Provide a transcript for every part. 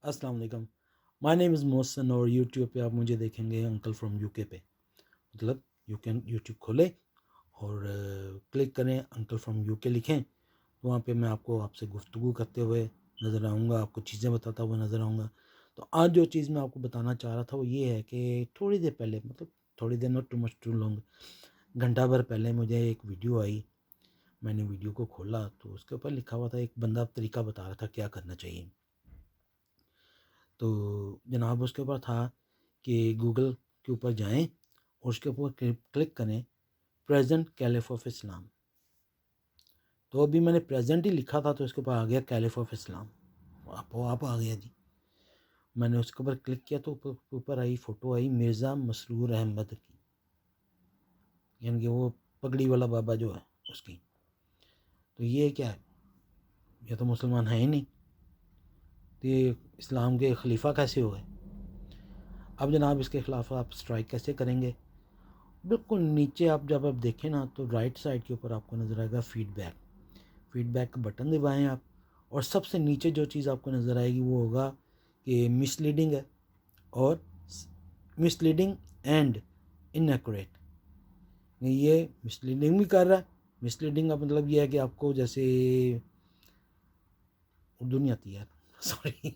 السلام علیکم. مائی نیم از محسن اور یوٹیوب پہ آپ مجھے دیکھیں گے انکل فرام یو کے پہ. مطلب یوٹیوب کھولیں اور کلک کریں انکل فرام یو کے لکھیں تو وہاں پہ میں آپ سے گفتگو کرتے ہوئے نظر آؤں گا, آپ کو چیزیں بتاتا ہوا نظر آؤں گا. تو آج جو چیز میں آپ کو بتانا چاہ رہا تھا وہ یہ ہے کہ تھوڑی دیر پہلے, مطلب تھوڑی دیر not too much too long, گھنٹہ بھر پہلے مجھے ایک ویڈیو آئی. میں نے ویڈیو کو کھولا تو اس کے اوپر لکھا ہوا تھا, ایک بندہ طریقہ بتا رہا تھا کیا کرنا چاہیے. تو جناب اس کے اوپر تھا کہ گوگل کے اوپر جائیں اور اس کے اوپر کلک کریں پریزنٹ کیلف آف اسلام. تو ابھی میں نے پریزنٹ ہی لکھا تھا تو اس کے اوپر آ گیا کیلف آف اسلام, آپ آ گیا جی. میں نے اس کے اوپر کلک کیا تو اوپر آئی فوٹو آئی مرزا مسرور احمد کی, یعنی کہ وہ پگڑی والا بابا جو ہے اس کی. تو یہ کیا ہے, یہ تو مسلمان ہے ہی نہیں, تو یہ اسلام کے خلیفہ کیسے ہو گئے. اب جناب اس کے خلاف آپ سٹرائک کیسے کریں گے. بالکل نیچے آپ جب دیکھیں نا تو رائٹ سائڈ کے اوپر آپ کو نظر آئے گا فیڈ بیک کا بٹن دبائیں آپ, اور سب سے نیچے جو چیز آپ کو نظر آئے گی وہ ہوگا کہ مس لیڈنگ ہے اور مس لیڈنگ اینڈ انیکوریٹ. یہ مس لیڈنگ بھی کر رہا ہے. مس لیڈنگ کا مطلب یہ ہے کہ آپ کو جیسے اردو نہیں آتی یار, سوری,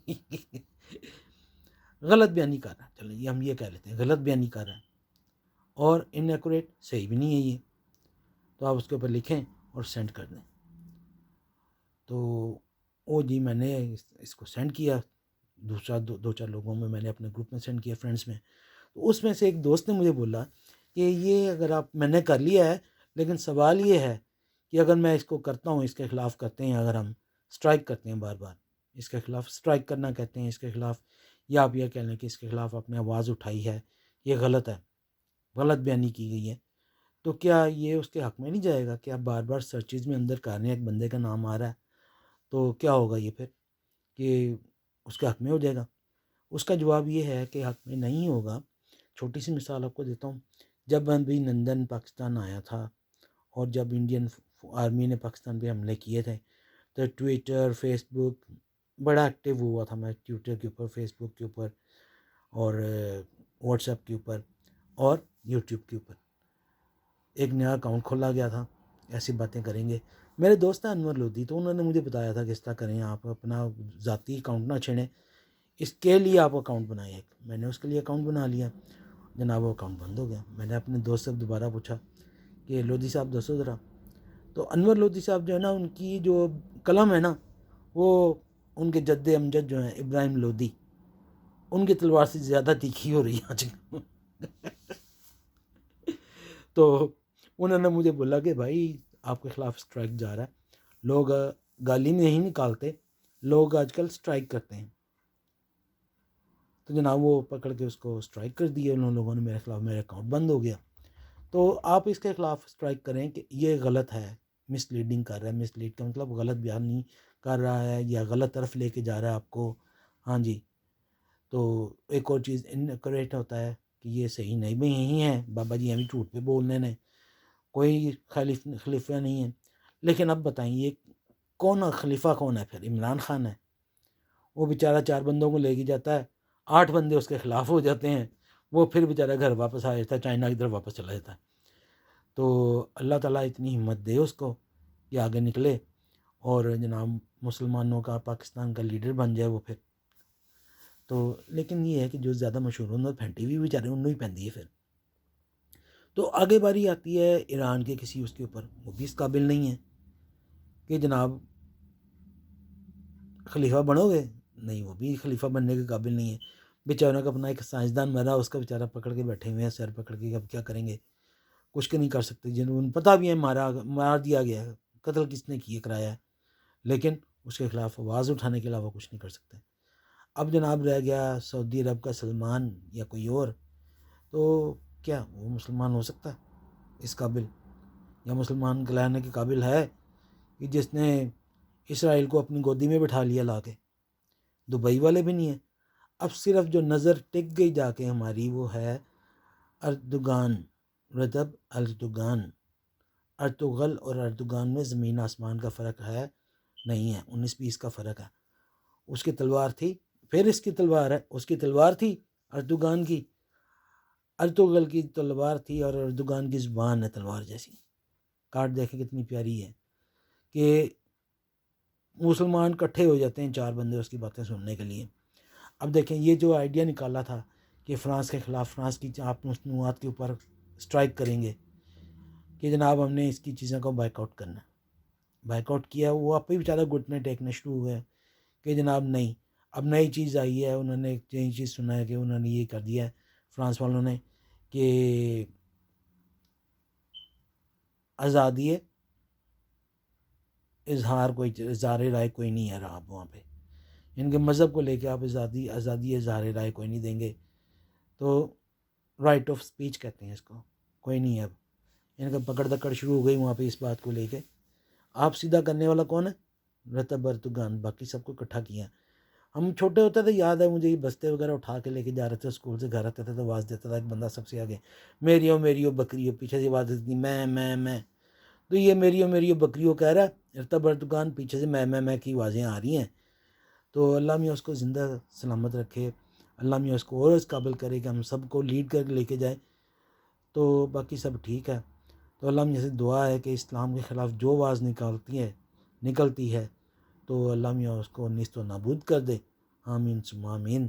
غلط بیانی کر رہا ہے, چلیں یہ ہم یہ کہہ لیتے ہیں غلط بیانی کر رہا ہے. اور انیکوریٹ صحیح بھی نہیں ہے یہ. تو آپ اس کے اوپر لکھیں اور سینڈ کر دیں. تو او جی میں نے اس کو سینڈ کیا, دو چار لوگوں میں نے اپنے گروپ میں سینڈ کیا, فرینڈس میں. تو اس میں سے ایک دوست نے مجھے بولا کہ یہ اگر میں نے کر لیا ہے, لیکن سوال یہ ہے کہ اگر میں اس کو کرتا ہوں, اس کے خلاف کرتے ہیں, اگر ہم سٹرائک کرتے ہیں بار بار, اس کے خلاف سٹرائک کرنا کہتے ہیں اس کے خلاف, یا آپ یہ کہہ لیں کہ اس کے خلاف آپ نے آواز اٹھائی ہے, یہ غلط ہے, غلط بیانی کی گئی ہے, تو کیا یہ اس کے حق میں نہیں جائے گا کہ آپ بار بار سرچز میں اندر کر رہے ہیں, ایک بندے کا نام آ رہا ہے, تو کیا ہوگا یہ پھر کہ اس کے حق میں ہو جائے گا. اس کا جواب یہ ہے کہ حق میں نہیں ہوگا. چھوٹی سی مثال آپ کو دیتا ہوں. جب ابھی نندن پاکستان آیا تھا اور جب انڈین آرمی نے پاکستان پہ حملے کیے تھے تو ٹویٹر فیس بک بڑا ایکٹیو ہوا تھا. میں ٹویٹر کے اوپر, فیس بک کے اوپر اور واٹس ایپ کے اوپر اور یوٹیوب کے اوپر ایک نیا اکاؤنٹ کھولا گیا تھا. ایسی باتیں کریں گے. میرے دوست ہیں انور لودھی, تو انہوں نے مجھے بتایا تھا کہ اس طرح کریں, آپ اپنا ذاتی اکاؤنٹ نہ چھیڑیں, اس کے لیے آپ اکاؤنٹ بنائیں ایک. میں نے اس کے لیے اکاؤنٹ بنا لیا. جناب وہ اکاؤنٹ بند ہو گیا. میں نے اپنے دوست سے دوبارہ پوچھا کہ لودھی صاحب دسو ذرا. تو انور لودھی صاحب جو ہے نا, ان کی جو قلم ہے نا, وہ ان کے جد امجد جو ہیں ابراہیم لودھی, ان کی تلوار سے زیادہ تیکھی ہو رہی ہے آج کل. تو انہوں نے مجھے بولا کہ بھائی آپ کے خلاف سٹرائک جا رہا ہے. لوگ گالی نہیں نکالتے, لوگ آج کل سٹرائک کرتے ہیں. تو جناب وہ پکڑ کے اس کو سٹرائک کر دیے انہوں لوگوں نے میرے خلاف, میرا اکاؤنٹ بند ہو گیا. تو آپ اس کے خلاف سٹرائک کریں کہ یہ غلط ہے, مس لیڈنگ کر رہا ہے. مس لیڈ کا مطلب غلط بیان نہیں کر رہا ہے یا غلط طرف لے کے جا رہا ہے آپ کو. ہاں جی. تو ایک اور چیز انکریٹ ہوتا ہے کہ یہ صحیح نہیں بھی یہی ہے, بابا جی ہمیں جھوٹ پہ بولنے نے, کوئی خلیفہ نہیں ہے. لیکن اب بتائیں یہ کون خلیفہ کون ہے پھر؟ عمران خان ہے. وہ بیچارہ 4 بندوں کو لے کے جاتا ہے, 8 بندے اس کے خلاف ہو جاتے ہیں, وہ پھر بیچارہ گھر واپس آ جاتا ہے, چائنا کی طرف واپس چلا جاتا ہے. تو اللہ تعالیٰ اتنی ہمت دے اس کو کہ آگے نکلے اور جناب مسلمانوں کا, پاکستان کا لیڈر بن جائے وہ پھر. تو لیکن یہ ہے کہ جو زیادہ مشہور ہونا پھینٹی بھی بیچارے انہوں ہی پہنتی ہے پھر. تو آگے باری آتی ہے ایران کے کسی اس کے اوپر, وہ بھی اس قابل نہیں ہے کہ جناب خلیفہ بنو گے. نہیں, وہ بھی خلیفہ بننے کے قابل نہیں ہے. بیچاروں کا اپنا ایک سائنسدان مرا, اس کا بیچارہ پکڑ کے بیٹھے ہوئے ہیں, سر پکڑ کے. اب کیا کریں گے, کچھ نہیں کر سکتے. جنہوں پتہ بھی ہے مار دیا گیا ہے, قتل کس نے کیا کرایا ہے, لیکن اس کے خلاف آواز اٹھانے کے علاوہ کچھ نہیں کر سکتے. اب جناب رہ گیا سعودی عرب کا سلمان یا کوئی اور, تو کیا وہ مسلمان ہو سکتا ہے اس قابل, یا مسلمان کہلانے کے قابل ہے کہ جس نے اسرائیل کو اپنی گودی میں بٹھا لیا لا کے؟ دبئی والے بھی نہیں ہیں. اب صرف جو نظر ٹک گئی جا کے ہماری وہ ہے اردگان, رجب اردگان. ارتغل اور اردگان میں زمین آسمان کا فرق ہے نہیں ہے, 19-20 کا فرق ہے. اس کی تلوار تھی پھر اس کی تلوار ہے، اس کی تلوار تھی اردوغان کی، ارطغرل کی تلوار تھی اور اردوغان کی زبان ہے تلوار جیسی. کارڈ دیکھیں کتنی پیاری ہے کہ مسلمان کٹھے ہو جاتے ہیں 4 بندے اس کی باتیں سننے کے لیے. اب دیکھیں یہ جو آئیڈیا نکالا تھا کہ فرانس کے خلاف، فرانس کی آپ مصنوعات کے اوپر اسٹرائک کریں گے کہ جناب ہم نے اس کی چیزوں کو بائک آؤٹ کرنا ہے، بائک آؤٹ کیا. وہ آپ ہی بیچارہ گھٹنے ٹیکنے شروع ہوئے کہ جناب نہیں، اب نئی چیز آئی ہے. انہوں نے ایک نئی چیز سنا ہے کہ انہوں نے یہ کر دیا ہے فرانس والوں نے کہ آزادی اظہار، کوئی اظہار رائے کوئی نہیں ہے رہا اب وہاں پہ. ان کے مذہب کو لے کے آپ آزادی اظہار رائے کوئی نہیں دیں گے. تو رائٹ آف اسپیچ کہتے ہیں اس کو، کوئی نہیں ہے اب. ان کا پکڑ دکڑ شروع ہو گئی وہاں پہ اس بات کو لے کے. آپ سیدھا کرنے والا کون ہے؟ رطب اردوغان. باقی سب کو اکٹھا کیا. ہم چھوٹے ہوتے تھے، یاد ہے مجھے، یہ بستے وغیرہ اٹھا کے لے کے جا رہے تھے اسکول سے، گھر آتے تھے تو آواز دیتا تھا ایک بندہ سب سے آگے، میریو میریو بکریو. پیچھے سے آواز دیتی میں. تو یہ میریو میریو بکریو کہہ رہا ہے رطب اردوغان، پیچھے سے میں کی آوازیں آ رہی ہیں. تو اللہ میاں اس کو زندہ سلامت رکھے، اللہ میاں اس کو اور اس قابل کرے کہ ہم سب کو لیڈ کر لے کے جائے. تو باقی سب ٹھیک ہے. تو اللہ میاں سے دعا ہے کہ اسلام کے خلاف جو آواز نکلتی ہے تو اللہ میاں اس کو نیست و نابود کر دے. آمین ثم آمین.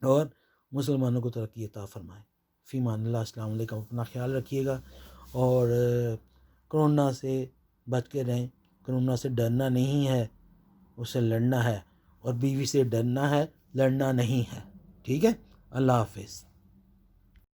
اور مسلمانوں کو ترقی عطا فرمائے. فی امان اللہ. السلام علیکم. اپنا خیال رکھیے گا اور کرونا سے بچ کے رہیں. کرونا سے ڈرنا نہیں ہے، اس سے لڑنا ہے. اور بیوی سے ڈرنا ہے، لڑنا نہیں ہے. ٹھیک ہے. اللہ حافظ.